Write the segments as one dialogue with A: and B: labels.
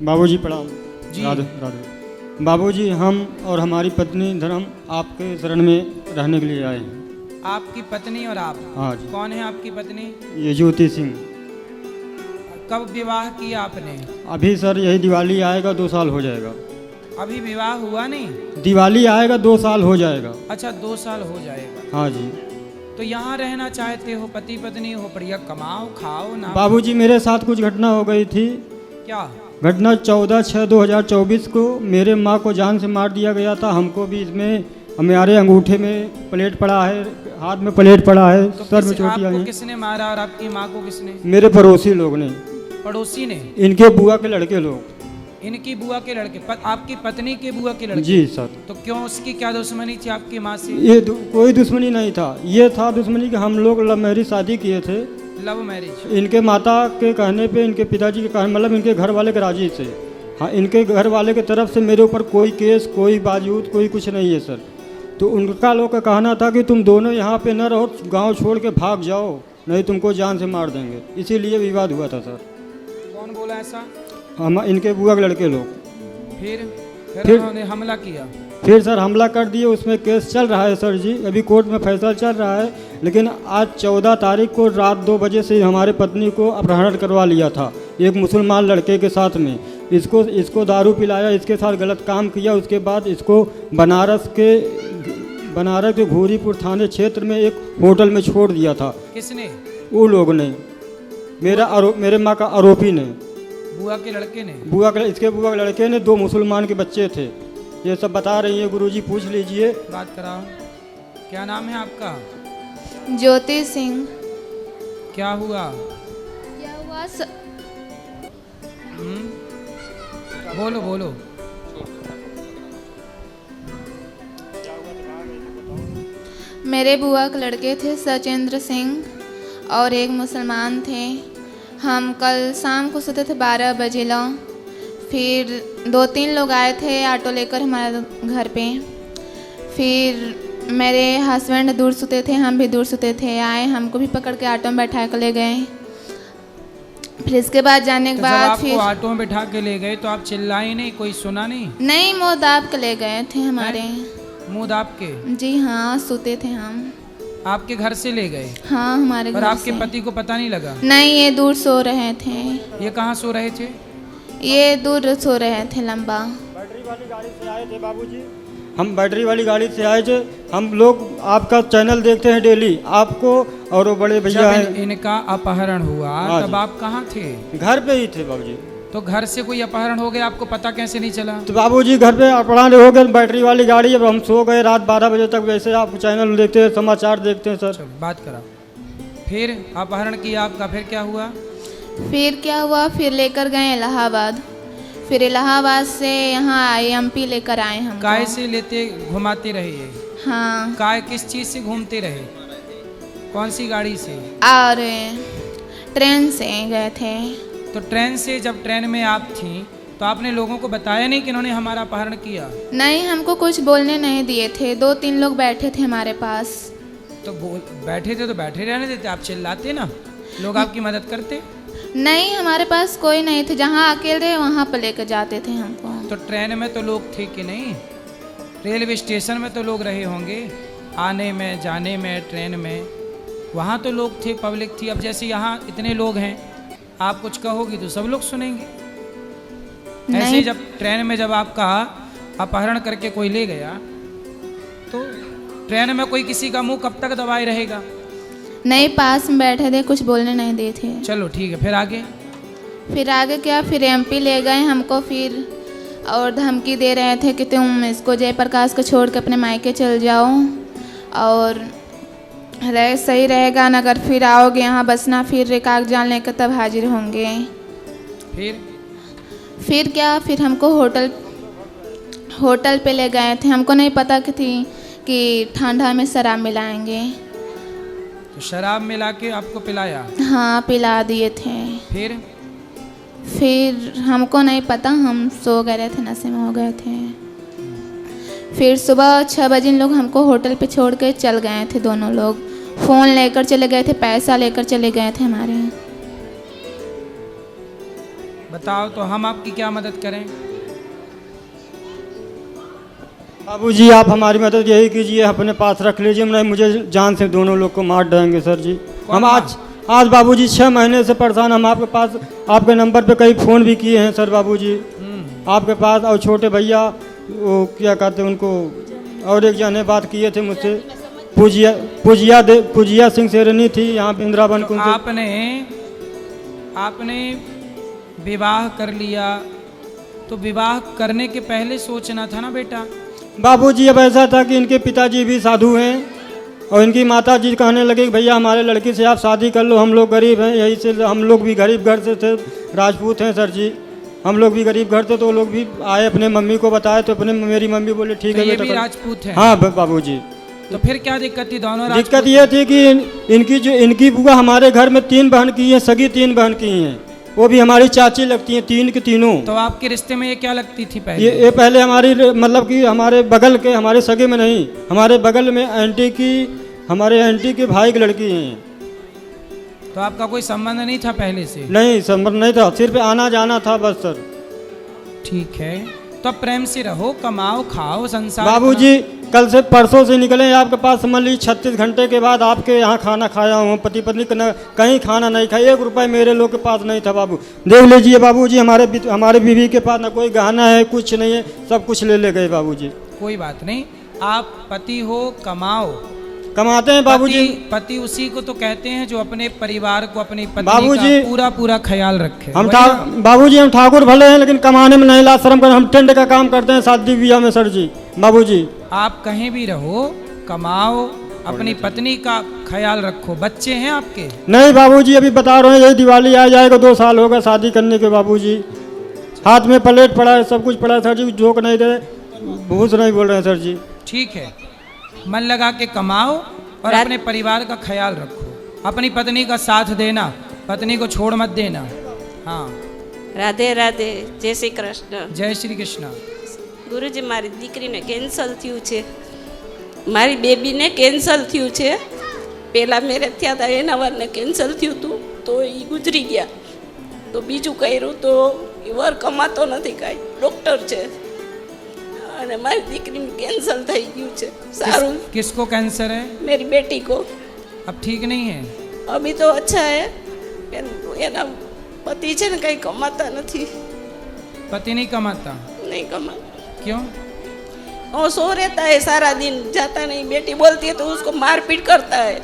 A: बाबूजी प्रणाम।
B: जी।
A: राधे राधे। बाबूजी, हम और हमारी पत्नी धर्म आपके शरण में रहने के लिए आए हैं।
B: आपकी पत्नी और आप?
A: हाँ जी।
B: कौन है आपकी पत्नी?
A: ये ज्योति सिंह।
B: कब विवाह किया आपने?
A: अभी सर यही दिवाली आएगा 2 साल हो जाएगा।
B: अभी विवाह हुआ नहीं?
A: दिवाली आएगा 2 साल हो जाएगा।
B: अच्छा, 2 साल हो जाएगा।
A: हाँ जी।
B: तो यहाँ रहना चाहते हो, पति पत्नी हो, बढ़िया कमाओ खाओ ना?
A: बाबूजी, मेरे साथ कुछ घटना हो गई थी।
B: क्या
A: घटना 14/6/2024 को मेरे माँ को जान से मार दिया गया था। हमको भी इसमें हमारे अंगूठे में प्लेट पड़ा है, हाथ में प्लेट पड़ा है,
B: तो
A: सर में चोटियाँ
B: आपको
A: हैं।
B: किसने मारा और आपकी माँ को किसने?
A: मेरे पड़ोसी लोग ने,
B: पड़ोसी ने?
A: इनके बुआ के लड़के लोग।
B: इनकी बुआ के लड़के? आपकी पत्नी के बुआ के लड़के?
A: जी सर।
B: तो क्यों, उसकी क्या दुश्मनी थी आपकी माँ से?
A: ये कोई दुश्मनी नहीं था। ये था दुश्मनी कि हम लोग लव मैरिज शादी किए थे।
B: Love marriage?
A: इनके माता के कहने पे, इनके पिताजी के कहने, मतलब इनके घर वाले के राजी से। हाँ, इनके घर वाले की तरफ से मेरे ऊपर कोई केस, कोई बावजूद, कोई कुछ नहीं है सर। तो उनका लोग का कहना था कि तुम दोनों यहाँ पे न रहो, गांव छोड़ के भाग जाओ, नहीं तुमको जान से मार देंगे। इसीलिए विवाद हुआ था सर।
B: कौन बोला ऐसा?
A: हम, इनके बुआ के लड़के लोग।
B: फिर उन्होंने हमला किया?
A: फिर सर हमला कर दिए। उसमें केस चल रहा है सर जी, अभी कोर्ट में फैसला चल रहा है। लेकिन आज 14 तारीख को रात 2 बजे से हमारे पत्नी को अपहरण करवा लिया था एक मुसलमान लड़के के साथ में। इसको दारू पिलाया, इसके साथ गलत काम किया। उसके बाद इसको बनारस के घोरीपुर थाने क्षेत्र में एक होटल में छोड़ दिया था।
B: किसने?
A: वो लोग ने, मेरे माँ का आरोपी ने,
B: बुआ के लड़के ने?
A: इसके बुआ के लड़के ने। 2 मुसलमान के बच्चे थे। ये सब बता रही है गुरुजी, पूछ लीजिए।
B: बात कराओ। क्या नाम है आपका?
C: ज्योति सिंह।
B: क्या हुआ? बोलो।
C: मेरे बुआ के लड़के थे सचेंद्र सिंह और एक मुसलमान थे। हम कल शाम को सोते थे 12 बजे लो। फिर 2-3 लोग आए थे ऑटो लेकर हमारे घर पे। फिर मेरे हस्बैंड दूर सोते थे, हम भी दूर सोते थे। आए, हमको भी पकड़ के ऑटो में बैठा कर ले गए। फिर इसके बाद जाने के बाद
B: आपको फिर ऑटो में बैठा के ले गए तो आप चिल्लाई नहीं? कोई सुना नहीं?
C: नहीं, मुँह दाब के ले गए थे हमारे।
B: मुँह दाब के?
C: जी हाँ, सोते थे हम।
B: आपके घर से ले गए?
C: हाँ, हमारे घर से।
B: और आपके पति को पता नहीं लगा?
C: नहीं, ये दूर सो रहे थे।
B: ये कहाँ सो रहे थे?
C: ये दूर सो रहे थे, लंबा।
A: बैटरी वाली गाड़ी से आए थे बाबूजी। हम बैटरी वाली गाड़ी से आए थे। हम लोग आपका चैनल देखते हैं डेली, आपको और वो बड़े भैया हैं।
B: इनका अपहरण हुआ तब आप कहाँ थे?
A: घर पे ही थे बाबूजी।
B: तो घर से कोई अपहरण हो गया, आपको पता कैसे नहीं चला?
A: तो बाबूजी घर पे अपहरण हो गए, बैटरी वाली गाड़ी। अब हम सो गए रात 12 बजे तक। वैसे आप चैनल देखते हैं, समाचार देखते हैं सर।
B: बात करा। फिर अपहरण किया आपका, फिर क्या हुआ?
C: फिर लेकर गए इलाहाबाद। फिर इलाहाबाद से यहाँ MP लेकर आए हम।
B: काय से लेते घुमाते रहे ये?
C: हाँ।
B: काय किस चीज़ से घूमते रहे? कौन सी गाड़ी से?
C: और ट्रेन से गए थे।
B: तो ट्रेन से, जब ट्रेन में आप थी तो आपने लोगों को बताया नहीं कि इन्होंने हमारा अपहरण किया?
C: नहीं, हमको कुछ बोलने नहीं दिए थे। 2-3 लोग बैठे थे हमारे पास।
B: तो बैठे थे तो बैठे रहने देते, आप चिल्लाते ना, लोग आपकी मदद करते?
C: नहीं, हमारे पास कोई नहीं थे। जहाँ अकेले वहाँ पर लेकर जाते थे हमको।
B: तो ट्रेन में तो लोग थे कि नहीं? रेलवे स्टेशन में तो लोग रहे होंगे, आने में जाने में, ट्रेन में, वहाँ तो लोग थे, पब्लिक थी। अब जैसे यहाँ इतने लोग हैं, आप कुछ कहोगी तो सब लोग सुनेंगे। ऐसे जब ट्रेन में जब आपका अपहरण करके कोई ले गया तो ट्रेन में कोई किसी का मुंह कब तक दबाए रहेगा?
C: नहीं, पास में बैठे थे, कुछ बोलने नहीं दिए थे।
B: चलो ठीक है, फिर आगे?
C: फिर आगे क्या, फिर MP ले गए हमको। फिर और धमकी दे रहे थे कि तुम इसको जयप्रकाश को छोड़ के अपने मायके चल जाओ और सही रहेगा न, अगर फिर आओगे यहाँ बसना, फिर कागजात लेकर तब हाजिर होंगे। फिर क्या, फिर हमको होटल पे ले गए थे। हमको नहीं पता कि ठंडा में शराब मिलाएंगे।
B: तो शराब मिला के आपको पिलाया?
C: हाँ, पिला दिए थे। फिर हमको नहीं पता, हम सो गए थे, नशे में हो गए थे। फिर सुबह 6 बजे इन लोग हमको होटल पे छोड़ के चल गए थे। दोनों लोग फ़ोन लेकर चले गए थे, पैसा लेकर चले गए थे हमारे।
B: बताओ तो हम आपकी क्या मदद करें।
A: बाबूजी आप हमारी मदद यही कीजिए, अपने पास रख लीजिए, नहीं मुझे जान से दोनों लोग को मार देंगे सर जी। हम आज बाबूजी 6 महीने से परेशान, हम आपके पास आपके नंबर पे कई फ़ोन भी किए हैं सर बाबूजी आपके पास, और छोटे भैया वो क्या कहते हैं उनको, और एक जने बात किए थे मुझसे, पूजिया सिंह सेरनी थी यहाँ पे इंदिरावन
B: तो आपने विवाह कर लिया, तो विवाह करने के पहले सोचना था ना बेटा।
A: बाबूजी अब ऐसा था कि इनके पिताजी भी साधु हैं और इनकी माता जी कहने लगे कि भैया हमारे लड़की से आप शादी कर लो, हम लोग गरीब हैं, यही से हम लोग भी गरीब घर से थे, राजपूत हैं सर जी, हम लोग भी गरीब घर थे, तो वो लोग भी आए, अपने मम्मी को बताए, तो मेरी मम्मी बोले ठीक है बेटा।
B: राजपूत है?
A: हाँ बाबूजी।
B: तो फिर क्या दिक्कत थी? दोनों
A: दिक्कत ये थी कि इनकी बुआ हमारे घर में 3 बहन की हैं, सगी 3 बहन की हैं, वो भी हमारी चाची लगती हैं, 3 की तीनों।
B: तो आपके रिश्ते में ये क्या लगती थी पहले?
A: ये पहले हमारी मतलब कि हमारे बगल के, हमारे सगे में नहीं, हमारे बगल में हमारे आंटी के भाई की लड़की हैं।
B: तो आपका कोई संबंध नहीं था पहले से?
A: नहीं संबंध नहीं था, सिर्फ आना जाना था बस सर।
B: ठीक है, तो अब प्रेम से रहो, कमाओ खाओ, संसार।
A: बाबूजी कल से परसों से निकले आपके पास, समझ लीजिए 36 घंटे के बाद आपके यहाँ खाना खाया हूँ, पति पत्नी कहीं खाना नहीं खाया, 1 रुपये मेरे लोग के पास नहीं था बाबू। देख लीजिए बाबूजी हमारे बीवी के पास ना कोई गहना है, कुछ नहीं है, सब कुछ ले गए बाबूजी।
B: कोई बात नहीं, आप पति हो, कमाओ,
A: कमाते हैं बाबूजी।
B: पति उसी को तो कहते हैं जो अपने परिवार को, अपनी पत्नी
A: बाबूजी
B: का पूरा ख्याल रखे।
A: बाबूजी हम ठाकुर भले हैं, लेकिन कमाने में नहीं लाज शर्म कर, हम टेंट का काम करते हैं शादी ब्याह में सर जी। बाबूजी
B: आप कहीं भी रहो, कमाओ, अपनी पत्नी का ख्याल रखो। बच्चे हैं आपके?
A: नहीं बाबूजी अभी बता रहे हैं, यही दिवाली आ जाएगा, 2 साल होगा शादी करने के बाबूजी। हाथ में प्लेट पड़ा है, सब कुछ पड़ा है सर जी, जोक नहीं दे, भूस नहीं बोल रहे हैं सर जी।
B: ठीक है, मन लगा के कमाओ और अपने परिवार का ख्याल रखो, अपनी पत्नी का साथ देना, पत्नी को छोड़ मत देना। हाँ,
D: राधे राधे, जय श्री कृष्ण।
B: जय श्री कृष्ण।
D: गुरुजी મારી દીકરીને કેન્સલ થયું છે, મારી બેબીને કેન્સલ થયું છે, પહેલાં મેરેજ થયા હતા એના વારને કેન્સલ થયું હતું, તો એ ગુજરી ગયા, તો બીજું કર્યું તો એ વર કમાતો નથી, કાંઈ ડૉક્ટર છે, અને મારી દીકરીને કેન્સલ થઈ ગયું છે। સારું।
B: किसको कैंसर है?
D: मेरी बेटी को।
B: अब ठीक नहीं है?
D: अभी तो अच्छा है, એના પતિ છે ને કંઈ કમાતા નથી।
B: पति नहीं कमाता?
D: नहीं कमाता।
B: क्यों?
D: वो सो रहता है सारा दिन, जाता नहीं, बेटी बोलती है तो उसको मारपीट करता है।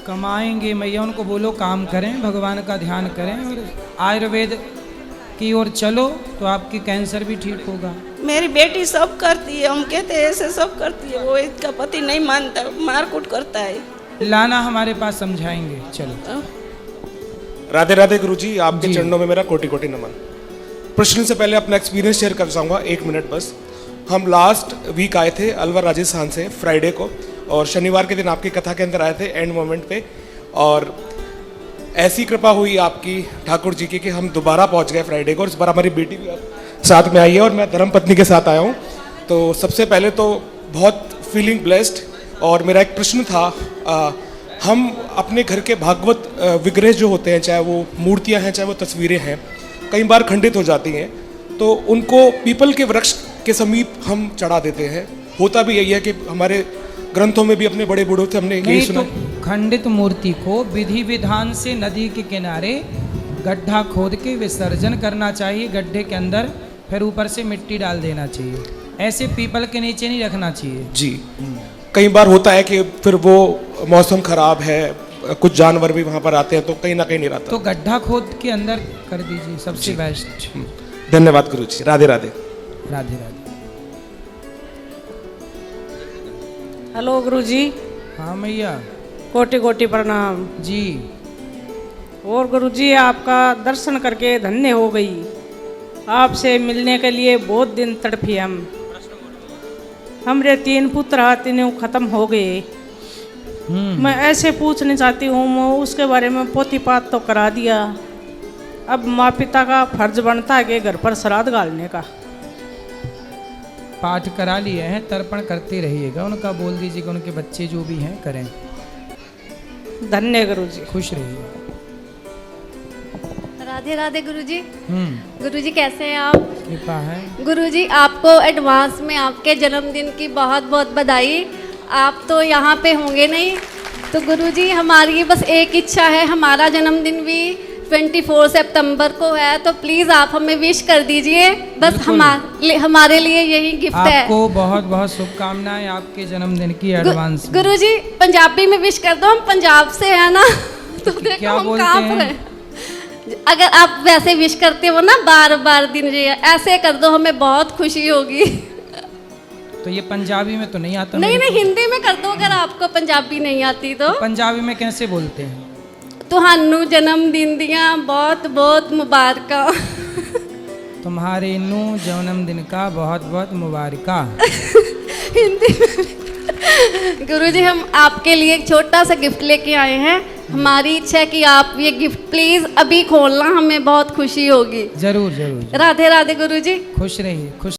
B: कमाएंगे मैया, उनको बोलो काम करें, भगवान का ध्यान करें और आयुर्वेद की ओर चलो, तो आपकी कैंसर भी ठीक होगा।
D: मेरी बेटी सब करती है, हम कहते हैं ऐसे सब करती है, वो इसका पति नहीं मानता, मारकूट करता है।
B: लाना हमारे पास, समझाएंगे। चलो।
E: राधे राधे गुरुजी, आपके चरणों में मेरा कोटि कोटि नमन। प्रश्न से पहले अपना एक्सपीरियंस शेयर कर चाहूँगा, 1 मिनट बस। हम लास्ट वीक आए थे अलवर राजस्थान से फ्राइडे को, और शनिवार के दिन आपकी कथा के अंदर आए थे एंड मोमेंट पे, और ऐसी कृपा हुई आपकी ठाकुर जी की कि हम दोबारा पहुंच गए फ्राइडे को, और इस बार हमारी बेटी भी साथ में आई है और मैं धर्मपत्नी के साथ आया हूँ। तो सबसे पहले तो बहुत फीलिंग ब्लेस्ड। और मेरा एक प्रश्न था, हम अपने घर के भागवत विग्रह जो होते हैं, चाहे वो मूर्तियाँ हैं चाहे वो तस्वीरें हैं, कई बार खंडित हो जाती हैं, तो उनको पीपल के वृक्ष के समीप हम चढ़ा देते हैं। होता भी यही है कि हमारे ग्रंथों में भी अपने बड़े बूढ़ों से हमने यही सुना।
B: तो खंडित मूर्ति को विधि विधान से नदी के किनारे गड्ढा खोद के विसर्जन करना चाहिए, गड्ढे के अंदर, फिर ऊपर से मिट्टी डाल देना चाहिए, ऐसे पीपल के नीचे नहीं रखना चाहिए।
E: जी, कई बार होता है कि फिर वो मौसम खराब है, कुछ जानवर भी वहाँ पर आते हैं, तो कहीं ना कहीं नहीं रहता,
B: तो गड्ढा खोद के अंदर कर दीजिए, सबसे बेस्ट।
E: धन्यवाद गुरु जी। राधे राधे।
B: राधे राधे।
F: हेलो गुरुजी।
B: हाँ मैया।
F: कोटि कोटि प्रणाम
B: जी।
F: और गुरुजी आपका दर्शन करके धन्य हो गई, आपसे मिलने के लिए बहुत दिन तड़पी हम। हमरे 3 पुत्र तीनों खत्म हो गए। मैं ऐसे पूछना चाहती हूँ, मैं उसके बारे में पोती पात तो करा दिया, अब माँ पिता का फर्ज बनता है कि घर पर श्राद्ध गालने का।
B: पाठ करा लिए हैं, तर्पण करते रहिएगा, उनका बोल दीजिएगा, उनके बच्चे जो भी हैं करें।
F: धन्य गुरुजी।
B: खुश रहिए।
G: राधे राधे गुरुजी।
B: हम्म,
G: गुरुजी कैसे हैं आप?
B: कृपा है।
G: गुरुजी आपको एडवांस में आपके जन्मदिन की बहुत बहुत बधाई। आप तो यहाँ पे होंगे नहीं, तो गुरुजी हमारी बस एक इच्छा है, हमारा जन्मदिन भी 24 सितंबर को है, तो प्लीज़ आप हमें विश कर दीजिए। बस
B: बिल्कुल।
G: हमारे लिए यही गिफ्ट है।
B: आपको बहुत बहुत शुभकामनाएं आपके जन्मदिन की एडवांस में।
G: गुरुजी पंजाबी में विश कर दो, हम पंजाब से है ना, तो देखो
B: क्या
G: हम
B: बोलते
G: कहाँ
B: हैं?
G: पर हैं। अगर आप वैसे विश करते हो ना बार बार दिन ऐसे कर दो, हमें बहुत खुशी होगी।
B: तो ये पंजाबी में तो नहीं आता
G: नहीं
B: मेरे
G: नहीं, हिंदी में कर दो अगर आपको पंजाबी नहीं आती तो।
B: को। पंजाबी में कैसे बोलते हैं?
G: ਤੁਹਾਨੂੰ जन्म दिन दियां बहुत बहुत मुबारकां।
B: तुम्हारे नू जन्मदिन का बहुत बहुत मुबारका।
G: हिंदी में। गुरुजी हम आपके लिए एक छोटा सा गिफ्ट लेके आए हैं। हमारी इच्छा है कि आप ये गिफ्ट प्लीज अभी खोलना, हमें बहुत खुशी होगी।
B: जरूर जरूर।
G: राधे राधे गुरुजी।
B: खुश रहिए, खुश